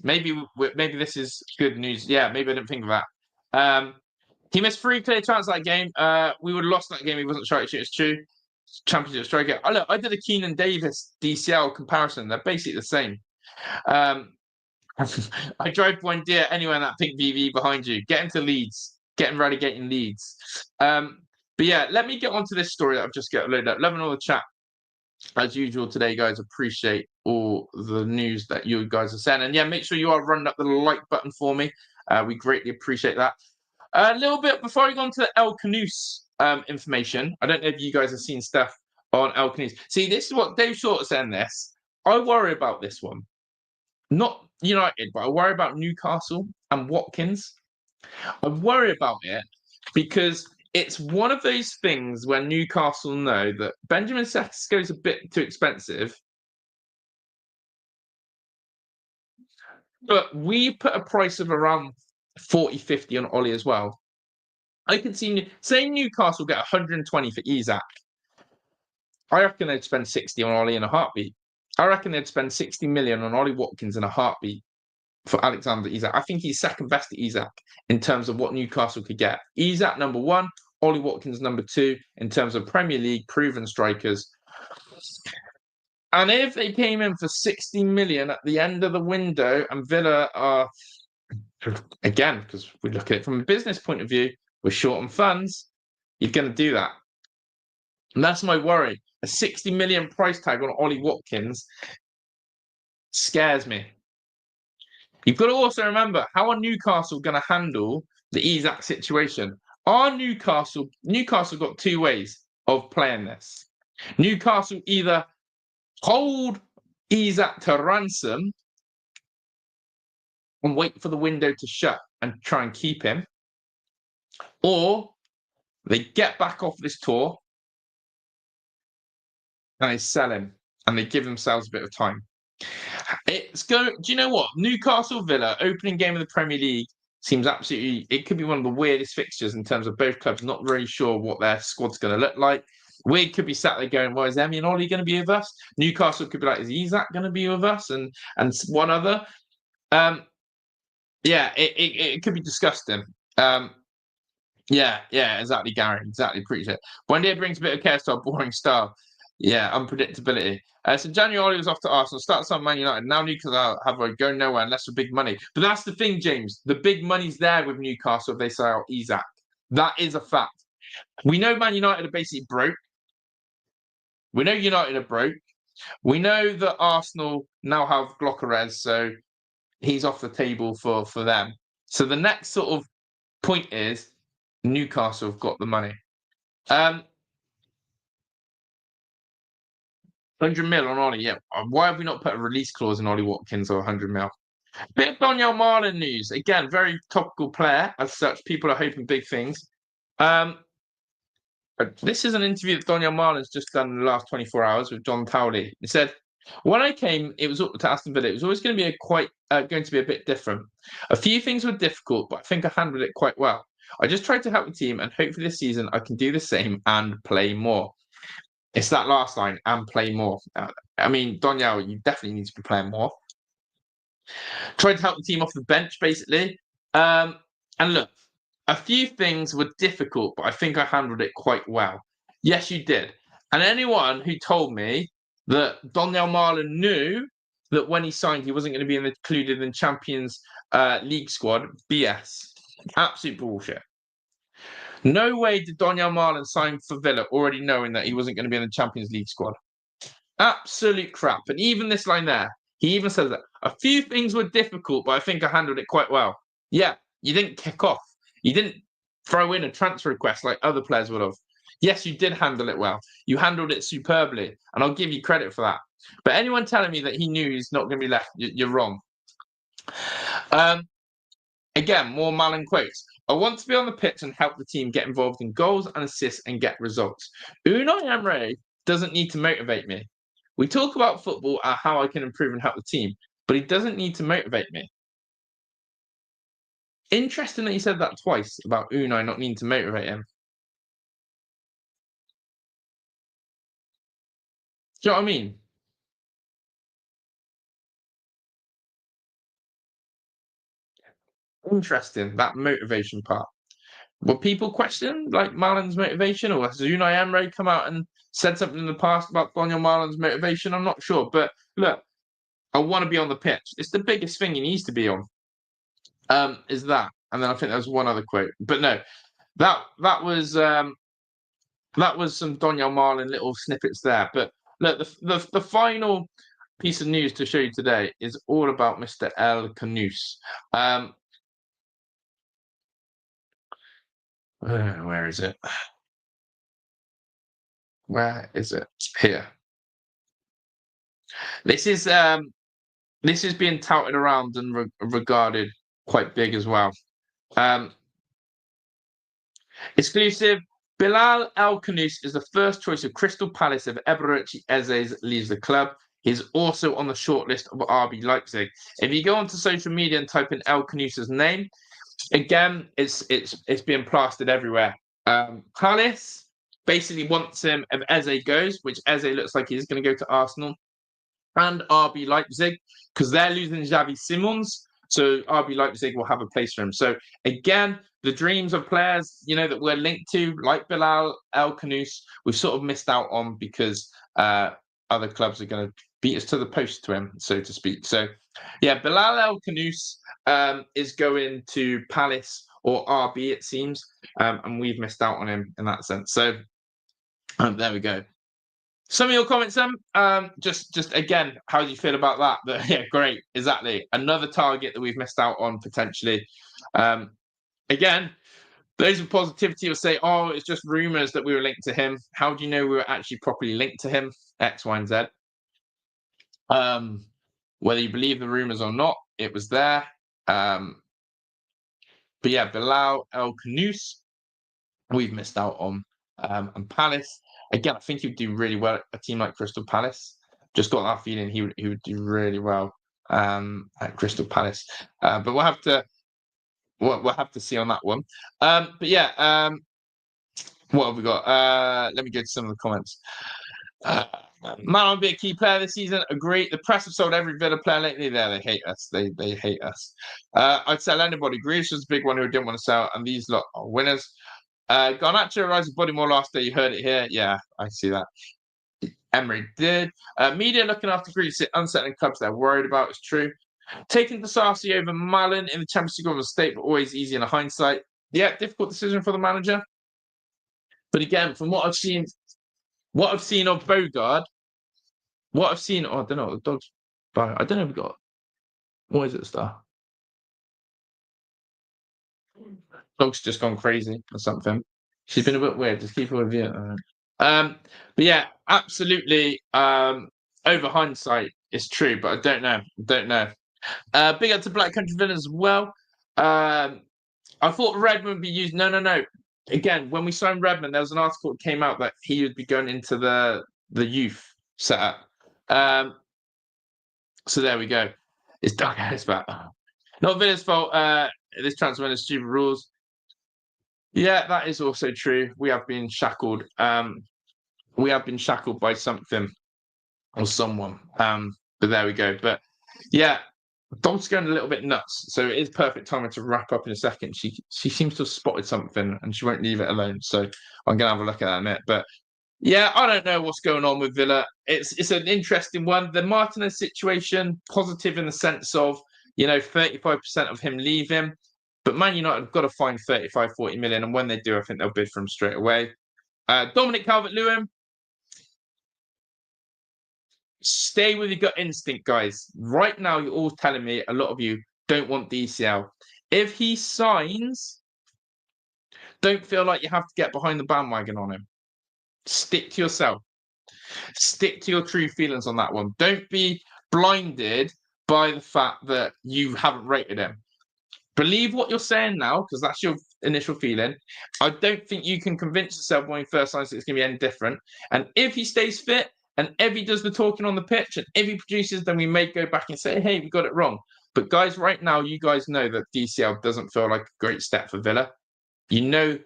Maybe this is good news. Yeah, maybe I didn't think of that. He missed 3 clear chances that game. We would have lost that game. He wasn't sure. It's true. Championship striker. Oh, look, I did a Keenan Davis DCL comparison. They're basically the same. I drove Buendia anywhere in that pink VV behind you. Get into Leeds. Get him relegating Leeds. But yeah, let me get onto this story that I've just got loaded up. Loving all the chat. As usual today, guys, appreciate all the news that you guys are saying. And yeah, make sure you are running up the like button for me. We greatly appreciate that. A little bit before we go on to the El Khannouss information. I don't know if you guys have seen stuff on El Khannouss. See, this is what Dave Short saying this. I worry about this one. Not United, but I worry about Newcastle and Watkins. I worry about it because it's one of those things where Newcastle know that Benjamin Sesko is a bit too expensive. But we put a price of around 40, 50 on Ollie as well. I can see, say Newcastle get 120 for Isak. I reckon they'd spend 60 on Ollie in a heartbeat. I reckon they'd spend 60 million on Ollie Watkins in a heartbeat for Alexander Isak. I think he's second best to Isak in terms of what Newcastle could get. Isak number 1, Ollie Watkins number 2 in terms of Premier League proven strikers. And if they came in for 60 million at the end of the window and Villa are, again, because we look at it from a business point of view, we're short on funds, you're going to do that. And that's my worry. A 60 million price tag on Ollie Watkins scares me. You've got to also remember, how are Newcastle going to handle the Isak situation? Newcastle got 2 ways of playing this. Newcastle either hold Isak to ransom and wait for the window to shut and try and keep him, or they get back off this tour and they sell him and they give themselves a bit of time. Do you know what? Newcastle Villa, opening game of the Premier League, seems absolutely, it could be one of the weirdest fixtures in terms of both clubs. Not really sure what their squad's going to look like. We could be sat there going, well, is Emi and Ollie going to be with us? Newcastle could be like, is Isak going to be with us? And one other. Yeah, it could be disgusting. Yeah, exactly, Gary. Exactly, appreciate it. Buendia brings a bit of chaos to our boring style. Yeah, unpredictability. So January was off to Arsenal, starts on Man United. Now Newcastle have go nowhere unless for big money. But that's the thing, James. The big money's there with Newcastle if they sell Isak. That is a fact. We know Man United are basically broke. We know United are broke. We know that Arsenal now have Glockerez, so he's off the table for them. So the next sort of point is Newcastle have got the money. 100 mil on Ollie, yeah. Why have we not put a release clause in Ollie Watkins or 100 mil? Bit of Donyell Marlin news. Again, very topical player. As such, people are hoping big things. This is an interview that Donyell Marlin's just done in the last 24 hours with John Towley. He said, when I came, it was up to Aston Villa. It was always going to be going to be a bit different. A few things were difficult, but I think I handled it quite well. I just tried to help the team, and hopefully this season I can do the same and play more. It's that last line, and play more. I mean, Donyell, you definitely need to be playing more. Tried to help the team off the bench, basically. And look, a few things were difficult, but I think I handled it quite well. Yes, you did. And anyone who told me that Donyell Marlin knew that when he signed, he wasn't going to be included in Champions League squad, BS. Absolute bullshit. No way did Donyell Marlin sign for Villa already knowing that he wasn't going to be in the Champions League squad. Absolute crap. And even this line there, He even says that a few things were difficult, but I think I handled it quite well. Yeah, you didn't kick off. You didn't throw in a transfer request like other players would have. Yes, you did handle it well. You handled it superbly, and I'll give you credit for that. But anyone telling me that he knew he's not going to be left, you're wrong. Again, more Malin quotes. I want to be on the pitch and help the team get involved in goals and assists and get results. Unai Emery doesn't need to motivate me. We talk about football and how I can improve and help the team, but he doesn't need to motivate me. Interesting that he said that twice about Unai not needing to motivate him. Do you know what I mean? Interesting, that motivation part. Were people questioning like Malin's motivation, or has Unai Emery come out and said something in the past about Daniel Malin's motivation? I'm not sure, but look, I want to be on the pitch. It's the biggest thing he needs to be on. Is that, and then I think there was one other quote, but no, that was some Daniel Malin little snippets there. But look, the final piece of news to show you today is all about Mr. El Khannouss. Where is it? Where is it? Here. This is being touted around and regarded quite big as well. Exclusive. Bilal El Khannouss is the first choice of Crystal Palace if Eberechi Eze leaves the club. He's also on the shortlist of RB Leipzig. If you go onto social media and type in El Khannouss's name, again, it's being plastered everywhere. Palace basically wants him if Eze goes, which Eze looks like he's going to go to Arsenal, and RB Leipzig, because they're losing Xavi Simons, so RB Leipzig will have a place for him. So again, the dreams of players, that we're linked to, like Bilal El Khannouss, we've sort of missed out on because other clubs are going to beat us to the post to him, so to speak. So yeah, Bilal El Khannouss is going to Palace or RB, it seems, and we've missed out on him in that sense. So there we go. Some of your comments, Sam. Just again, how do you feel about that? Yeah, great, exactly. Another target that we've missed out on potentially. Again, those with positivity will say, "Oh, it's just rumours that we were linked to him." How do you know we were actually properly linked to him? X, Y, and Z. Whether you believe the rumours or not, it was there. But yeah, Bilal El Khannouss, we've missed out on. And Palace, again, I think he'd do really well at a team like Crystal Palace. Just got that feeling he would do really well at Crystal Palace. But we'll have to see on that one. But yeah, what have we got? Let me go to some of the comments. Man will be a key player this season. Agree. The press have sold every Villa player lately. There, they hate us. They hate us. I'd sell anybody. Grealish was a big one who didn't want to sell, and these lot are winners. Garnacho arrives with Bodymore last day. You heard it here. Yeah, I see that. Emery did. Media looking after Grealish, unsettling clubs they're worried about. It's true. Taking Disasi over Malin in the Champions League of the State, but always easy in hindsight. Yeah, difficult decision for the manager. But again, from what I've seen of Bogard, I don't know what the dog's. I don't know if we got. What is it, Star? Dog's just gone crazy or something. She's been a bit weird. Just keep her with you. But yeah, absolutely. Over hindsight, it's true, but I don't know. Big up to Black Country Villains as well. I thought Redmond would be used. No. Again, when we signed Redmond, there was an article that came out that he would be going into the youth setup. So there we go. It's dark. It's bad. Not Villa's fault. This transfer window stupid rules. Yeah, that is also true. We have been shackled. We have been shackled by something or someone. But there we go. But yeah, Dog's going a little bit nuts. So it is perfect timing to wrap up in a second. She seems to have spotted something and she won't leave it alone. So I'm going to have a look at that in a minute. But yeah, I don't know what's going on with Villa. It's an interesting one. The Martinez situation, positive in the sense of, 35% of him leaving. But Man United have got to find 35, 40 million. And when they do, I think they'll bid for him straight away. Dominic Calvert-Lewin. stay with your gut instinct, guys. Right now, you're all telling me, a lot of you don't want DCL. If he signs, don't feel like you have to get behind the bandwagon on him. Stick to yourself. Stick to your true feelings on that one. Don't be blinded by the fact that you haven't rated him. Believe what you're saying now, because that's your initial feeling. I don't think you can convince yourself when he first signs that it's going to be any different. And if he stays fit, and if he does the talking on the pitch, and if he produces, then we may go back and say, hey, we got it wrong. But guys, right now, you guys know that DCL doesn't feel like a great step for Villa. You know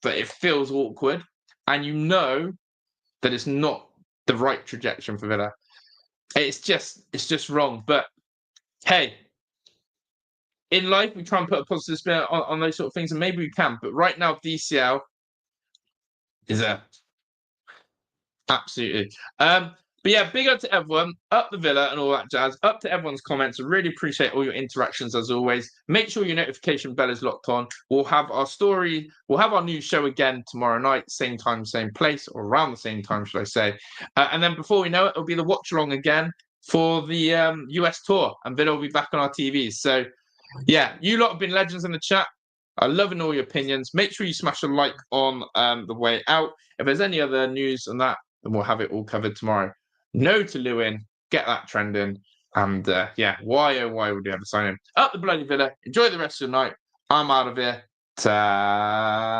that it feels awkward, and you know that it's not the right trajectory for Villa. It's just wrong. But hey, in life, we try and put a positive spin on those sort of things, and maybe we can. But right now, DCL is absolutely. But yeah, big up to everyone, up the Villa and all that jazz, up to everyone's comments. I really appreciate all your interactions as always. Make sure your notification bell is locked on. We'll have our new show again tomorrow night, same time, same place, or around the same time, should I say. And then before we know it, it'll be the watch along again for the US tour, and Villa will be back on our TVs. So yeah, you lot have been legends in the chat. I love all your opinions. Make sure you smash a like on the way out. If there's any other news on that, then we'll have it all covered tomorrow. No to Lewin, get that trending. And yeah, why would you ever sign him? Up the bloody Villa. Enjoy the rest of the night. I'm out of here. Ta